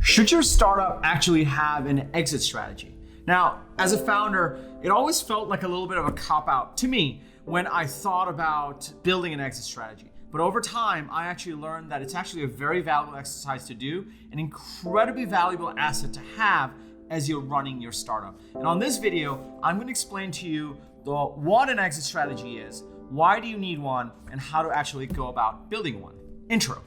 Should your startup actually have an exit strategy? Now, as a founder, it always felt like a little bit of a cop-out to me when I thought about building an exit strategy. But over time, I actually learned that it's actually a very valuable exercise to do, an incredibly valuable asset to have as you're running your startup. And on this video, I'm going to explain to you what an exit strategy is, why do you need one, and how to actually go about building one. Intro.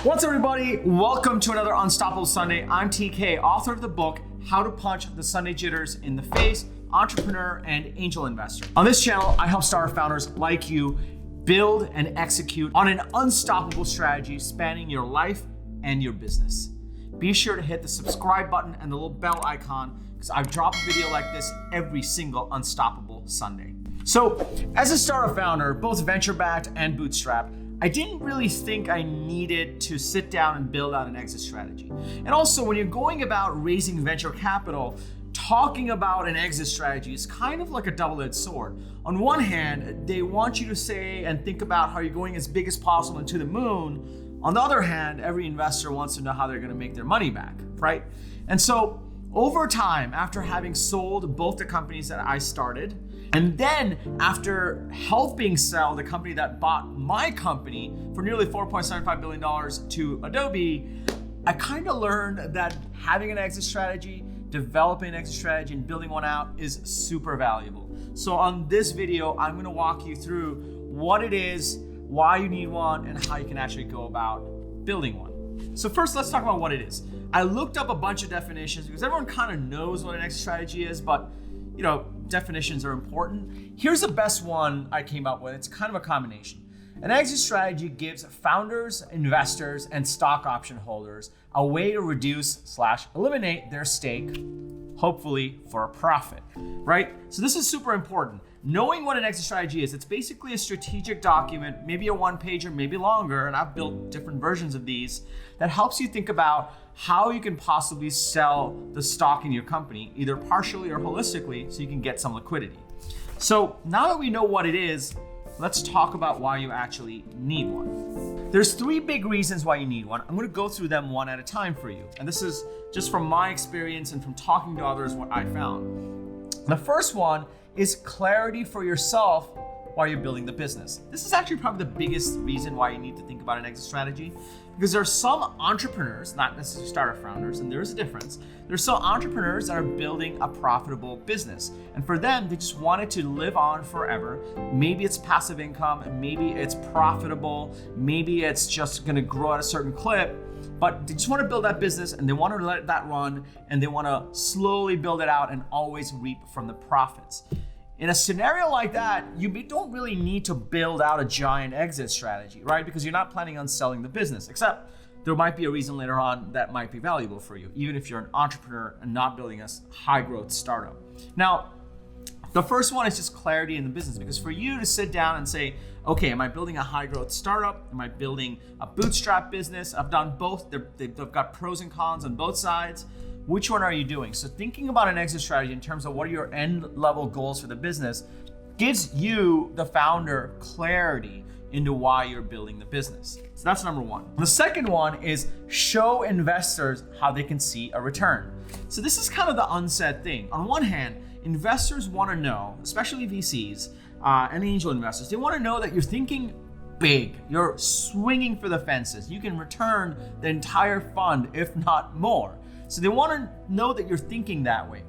What's up, everybody? Welcome to another Unstoppable Sunday. I'm TK, author of the book, How to Punch the Sunday Jitters in the Face, entrepreneur and angel investor. On this channel, I help startup founders like you build and execute on an unstoppable strategy spanning your life and your business. Be sure to hit the subscribe button and the little bell icon because I drop a video like this every single Unstoppable Sunday. So, as a startup founder, both venture-backed and bootstrapped, I didn't really think I needed to sit down and build out an exit strategy. And also, when you're going about raising venture capital, talking about an exit strategy is kind of like a double-edged sword. On one hand, they want you to say and think about how you're going as big as possible into the moon. On the other hand, every investor wants to know how they're going to make their money back, right? And so, over time, after having sold both the companies that I started, and then after helping sell the company that bought my company for nearly $4.75 billion to Adobe, I kind of learned that having an exit strategy, developing an exit strategy, and building one out is super valuable. So on this video, I'm going to walk you through what it is, why you need one, and how you can actually go about building one. So first, let's talk about what it is. I looked up a bunch of definitions because everyone kind of knows what an exit strategy is, but definitions are important. Here's the best one I came up with. It's kind of a combination. An exit strategy gives founders, investors, and stock option holders a way to reduce/eliminate their stake, hopefully for a profit, right? So this is super important. Knowing what an exit strategy is, it's basically a strategic document, maybe a one-pager, maybe longer, and I've built different versions of these, that helps you think about how you can possibly sell the stock in your company, either partially or holistically, so you can get some liquidity. So now that we know what it is, let's talk about why you actually need one. There's three big reasons why you need one. I'm going to go through them one at a time for you. And this is just from my experience and from talking to others what I found. The first one is clarity for yourself while you're building the business. This is actually probably the biggest reason why you need to think about an exit strategy, because there are some entrepreneurs, not necessarily startup founders, and there is a difference. There's some entrepreneurs that are building a profitable business, and for them, they just want it to live on forever. Maybe it's passive income, maybe it's profitable, maybe it's just gonna grow at a certain clip, but they just want to build that business and they want to let that run and they want to slowly build it out and always reap from the profits. In a scenario like that, you don't really need to build out a giant exit strategy, right? Because you're not planning on selling the business, except there might be a reason later on that might be valuable for you, even if you're an entrepreneur and not building a high growth startup. Now, the first one is just clarity in the business, because for you to sit down and say, okay, am I building a high growth startup? Am I building a bootstrap business? I've done both. They've got pros and cons on both sides. Which one are you doing? So thinking about an exit strategy in terms of what are your end level goals for the business gives you, the founder, clarity into why you're building the business. So that's number one. The second one is show investors how they can see a return. So this is kind of the unsaid thing. On one hand, investors want to know, especially VCs and angel investors, they want to know that you're thinking big, you're swinging for the fences. You can return the entire fund, if not more. So they want to know that you're thinking that way.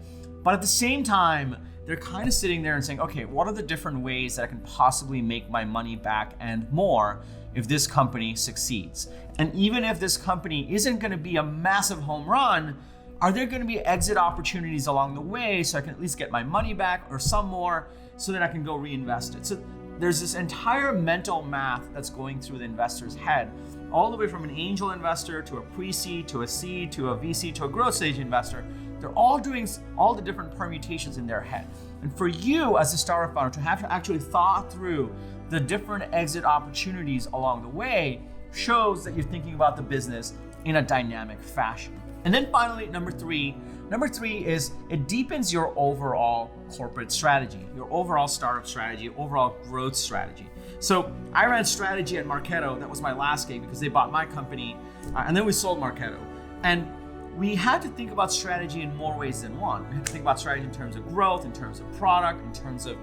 But at the same time, they're kind of sitting there and saying, okay, what are the different ways that I can possibly make my money back and more if this company succeeds? And even if this company isn't going to be a massive home run, are there going to be exit opportunities along the way so I can at least get my money back or some more so that I can go reinvest it? So there's this entire mental math that's going through the investor's head, all the way from an angel investor to a pre-seed, to a seed, to a VC, to a growth stage investor. They're all doing all the different permutations in their head. And for you as a startup founder to have to actually thought through the different exit opportunities along the way shows that you're thinking about the business in a dynamic fashion. And then finally, number three is it deepens your overall corporate strategy, your overall startup strategy, overall growth strategy. So I ran strategy at Marketo. That was my last gig because they bought my company, and then we sold Marketo. And we had to think about strategy in more ways than one. We had to think about strategy in terms of growth, in terms of product, in terms of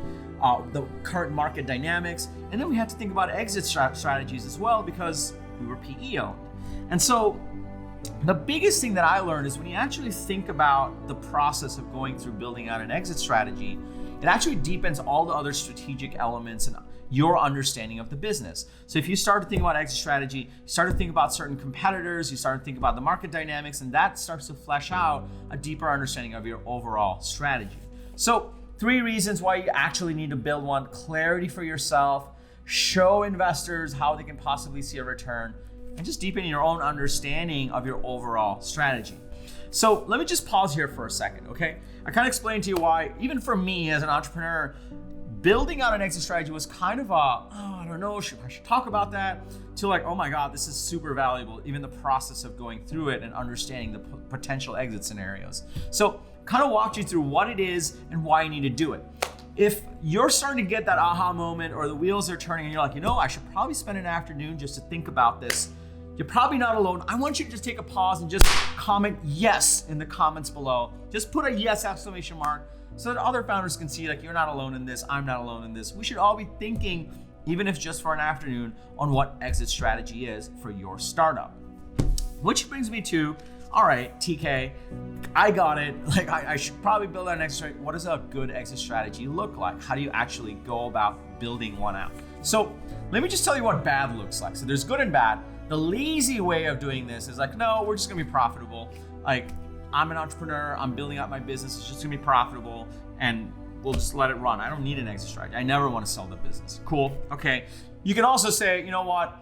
the current market dynamics. And then we had to think about exit strategies as well because we were PE owned. And so the biggest thing that I learned is when you actually think about the process of going through building out an exit strategy, it actually deepens all the other strategic elements and your understanding of the business. So if you start to think about exit strategy, you start to think about certain competitors, you start to think about the market dynamics, and that starts to flesh out a deeper understanding of your overall strategy. So 3 reasons why you actually need to build one: clarity for yourself, show investors how they can possibly see a return, and just deepen your own understanding of your overall strategy. So let me just pause here for a second, okay? I kind of explained to you why, even for me as an entrepreneur, building out an exit strategy was kind of I don't know, I should talk about that, to like, oh my God, this is super valuable, even the process of going through it and understanding the potential exit scenarios. So kind of walked you through what it is and why you need to do it. If you're starting to get that aha moment or the wheels are turning and you're like, I should probably spend an afternoon just to think about this, you're probably not alone. I want you to just take a pause and just comment yes in the comments below. Just put a yes exclamation mark so that other founders can see like you're not alone in this, I'm not alone in this. We should all be thinking, even if just for an afternoon, on what exit strategy is for your startup. Which brings me to, all right, TK, I got it. Like I should probably build out an exit strategy. What does a good exit strategy look like? How do you actually go about building one out? So let me just tell you what bad looks like. So there's good and bad. The lazy way of doing this is like, no, we're just gonna be profitable. Like, I'm an entrepreneur, I'm building out my business, it's just gonna be profitable, and we'll just let it run. I don't need an exit strategy. I never wanna sell the business. Cool, okay. You can also say, you know what?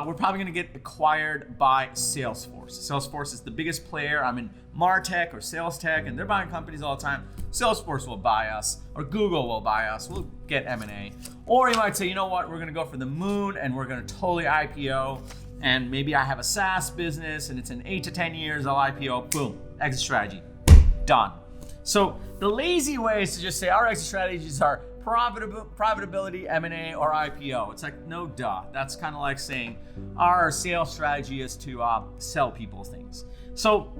We're probably gonna get acquired by Salesforce. Salesforce is the biggest player. I'm in MarTech or Sales Tech, and they're buying companies all the time. Salesforce will buy us, or Google will buy us. We'll get M&A. Or you might say, you know what? We're gonna go for the moon, and we're gonna totally IPO. And maybe I have a SaaS business and it's in 8 to 10 years, I'll IPO, boom, exit strategy, done. So the lazy way is to just say our exit strategies are profitability, M&A, or IPO. It's like, no duh. That's kind of like saying our sales strategy is to sell people things. So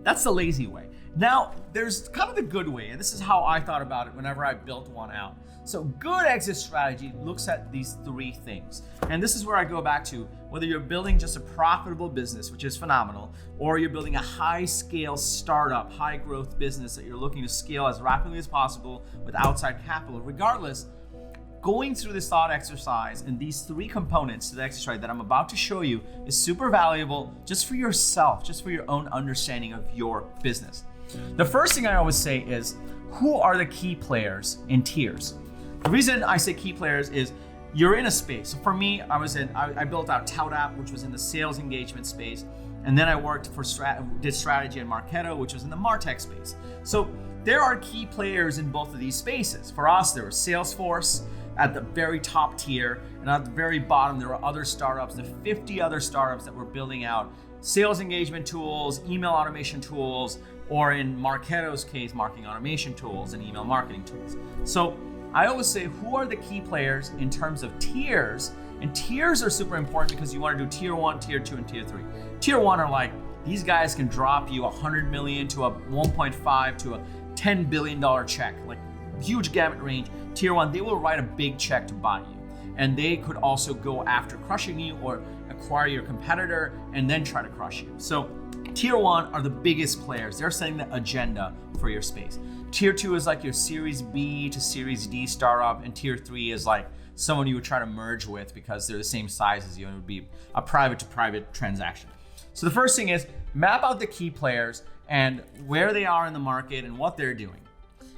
that's the lazy way. Now, there's kind of the good way, and this is how I thought about it whenever I built one out. So good exit strategy looks at these 3 things. And this is where I go back to whether you're building just a profitable business, which is phenomenal, or you're building a high scale startup, high growth business that you're looking to scale as rapidly as possible with outside capital. Regardless, going through this thought exercise and these 3 components to the exit strategy that I'm about to show you is super valuable just for yourself, just for your own understanding of your business. The first thing I always say is, who are the key players in tiers? The reason I say key players is you're in a space. So for me, I built out ToutApp, which was in the sales engagement space. And then I worked did strategy at Marketo, which was in the MarTech space. So there are key players in both of these spaces. For us, there was Salesforce at the very top tier. And at the very bottom, there were other startups, the 50 other startups that were building out sales engagement tools, email automation tools, or in Marketo's case, marketing automation tools and email marketing tools. So I always say, who are the key players in terms of tiers? And tiers are super important because you want to do tier 1, tier 2, and tier 3. Tier 1 are like, these guys can drop you $100 million to a 1.5 to a $10 billion check, like huge gamut range. Tier 1, they will write a big check to buy you. And they could also go after crushing you or acquire your competitor and then try to crush you. So tier 1 are the biggest players. They're setting the agenda for your space. Tier 2 is like your Series B to Series D startup, and Tier 3 is like someone you would try to merge with because they're the same size as you, and it would be a private to private transaction. So the first thing is map out the key players and where they are in the market and what they're doing.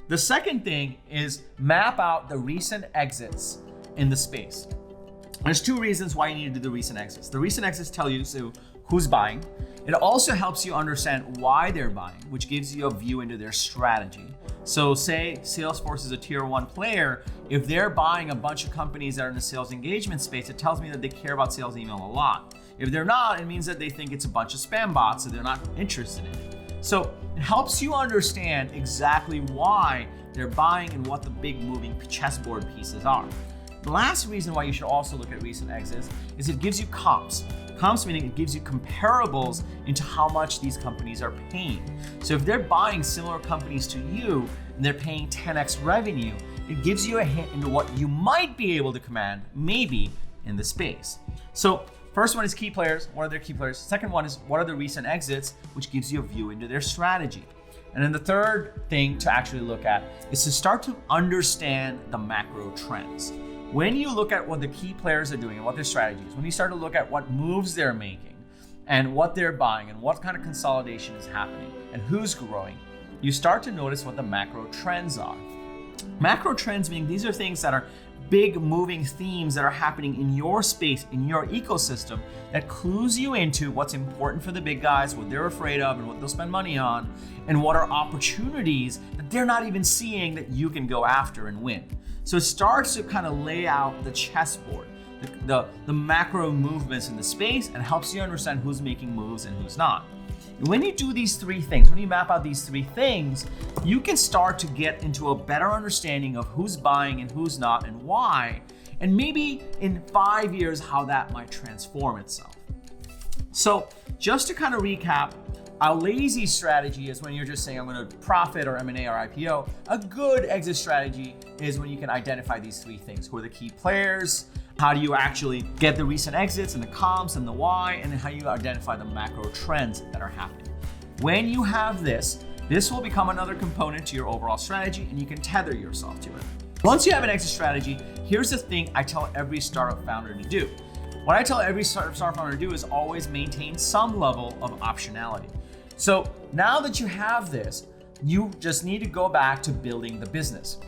The second thing is map out the recent exits in the space. There's two reasons why you need to do the recent exits. The recent exits tell you who's buying. It also helps you understand why they're buying, which gives you a view into their strategy. So say Salesforce is a tier 1 player. If they're buying a bunch of companies that are in the sales engagement space, it tells me that they care about sales email a lot. If they're not, it means that they think it's a bunch of spam bots, so they're not interested in it. So it helps you understand exactly why they're buying and what the big moving chessboard pieces are. The last reason why you should also look at recent exits is it gives you comps. Comps meaning it gives you comparables into how much these companies are paying. So if they're buying similar companies to you and they're paying 10x revenue, it gives you a hint into what you might be able to command, maybe, in the space. So first one is key players. What are their key players? Second one is what are the recent exits, which gives you a view into their strategy. And then the third thing to actually look at is to start to understand the macro trends. When you look at what the key players are doing and what their strategy is, when you start to look at what moves they're making and what they're buying and what kind of consolidation is happening and who's growing, you start to notice what the macro trends are. Macro trends meaning these are things that are big moving themes that are happening in your space, in your ecosystem, that clues you into what's important for the big guys, what they're afraid of and what they'll spend money on, and what are opportunities that they're not even seeing that you can go after and win. So it starts to kind of lay out the chessboard, the macro movements in the space, and helps you understand who's making moves and who's not. And when you do these three things, when you map out these three things, you can start to get into a better understanding of who's buying and who's not and why, and maybe in 5 years how that might transform itself. So just to kind of recap, a lazy strategy is when you're just saying, I'm going to profit or M&A or IPO. A good exit strategy is when you can identify these three things. Who are the key players? How do you actually get the recent exits and the comps and the why? And then how you identify the macro trends that are happening. When you have this will become another component to your overall strategy and you can tether yourself to it. Once you have an exit strategy, here's the thing I tell every startup founder to do. What I tell every startup founder to do is always maintain some level of optionality. So now that you have this, you just need to go back to building the business.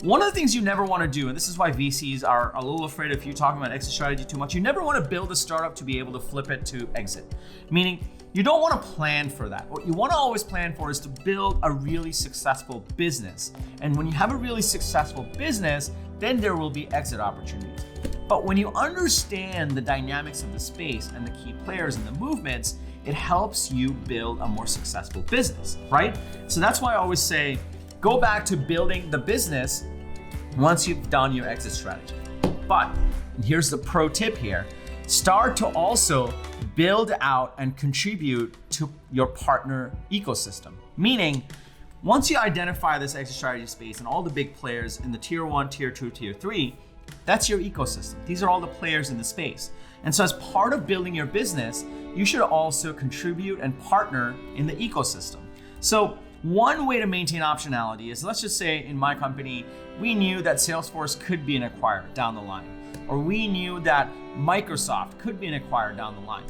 One of the things you never want to do, and this is why VCs are a little afraid of you talking about exit strategy too much, you never want to build a startup to be able to flip it to exit. Meaning, you don't want to plan for that. What you want to always plan for is to build a really successful business. And when you have a really successful business, then there will be exit opportunities. But when you understand the dynamics of the space and the key players and the movements, it helps you build a more successful business, right? So that's why I always say, go back to building the business once you've done your exit strategy. But here's the pro tip here. Start to also build out and contribute to your partner ecosystem. Meaning, once you identify this exit strategy space and all the big players in the tier 1, tier 2, tier 3, that's your ecosystem. These are all the players in the space. And so as part of building your business, you should also contribute and partner in the ecosystem. So one way to maintain optionality is, let's just say in my company, we knew that Salesforce could be an acquirer down the line, or we knew that Microsoft could be an acquirer down the line.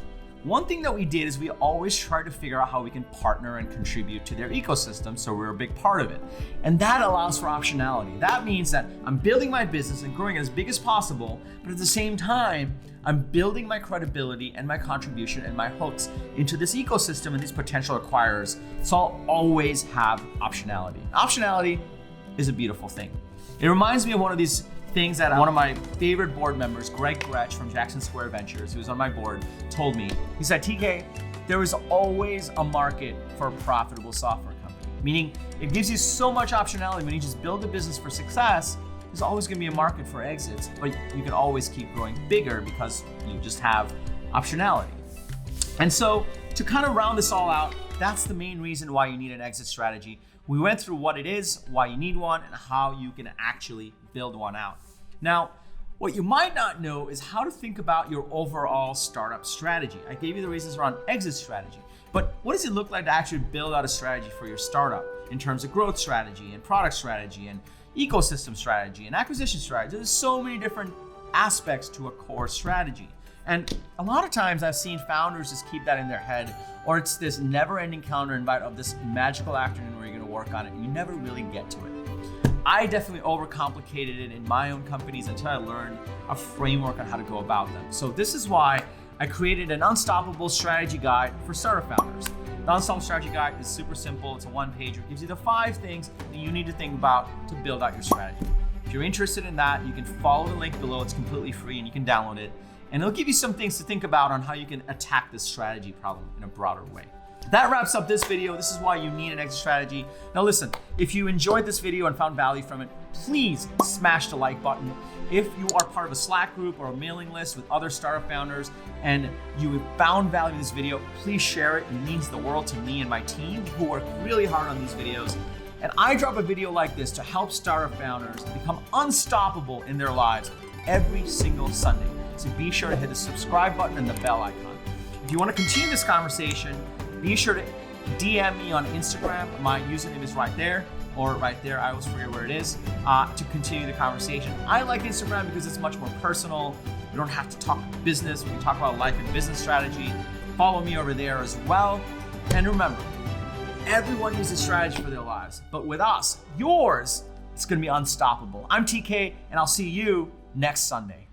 One thing that we did is we always tried to figure out how we can partner and contribute to their ecosystem, so we're a big part of it. And that allows for optionality. That means that I'm building my business and growing it as big as possible, but at the same time, I'm building my credibility and my contribution and my hooks into this ecosystem and these potential acquirers. So I'll always have optionality. Optionality is a beautiful thing. It reminds me of one of these things that one of my favorite board members, Greg Gretsch from Jackson Square Ventures, who was on my board, told me. He said, TK, there is always a market for a profitable software company. Meaning it gives you so much optionality. When you just build a business for success, there's always going to be a market for exits, but you can always keep growing bigger because you just have optionality. And so to kind of round this all out, that's the main reason why you need an exit strategy. We went through what it is, why you need one, and how you can actually build one out. Now, what you might not know is how to think about your overall startup strategy. I gave you the reasons around exit strategy, but what does it look like to actually build out a strategy for your startup in terms of growth strategy and product strategy and ecosystem strategy and acquisition strategy? There's so many different aspects to a core strategy. And a lot of times I've seen founders just keep that in their head, or it's this never-ending calendar invite of this magical afternoon where you're going to work on it and you never really get to it. I definitely overcomplicated it in my own companies until I learned a framework on how to go about them. So this is why I created an unstoppable strategy guide for startup founders. The Unstoppable Strategy Guide is super simple. It's a one-pager. It gives you the 5 things that you need to think about to build out your strategy. If you're interested in that, you can follow the link below. It's completely free and you can download it. And it'll give you some things to think about on how you can attack this strategy problem in a broader way. That wraps up this video. This is why you need an exit strategy. Now listen, if you enjoyed this video and found value from it, please smash the like button. If you are part of a Slack group or a mailing list with other startup founders and you have found value in this video, please share it. It means the world to me and my team who work really hard on these videos. And I drop a video like this to help startup founders become unstoppable in their lives every single Sunday. So be sure to hit the subscribe button and the bell icon. If you want to continue this conversation, be sure to DM me on Instagram. My username is right there, or right there, I always forget where it is, to continue the conversation. I like Instagram because it's much more personal. We don't have to talk business. We can talk about life and business strategy. Follow me over there as well. And remember, everyone needs a strategy for their lives, but with us, yours, it's gonna be unstoppable. I'm TK, and I'll see you next Sunday.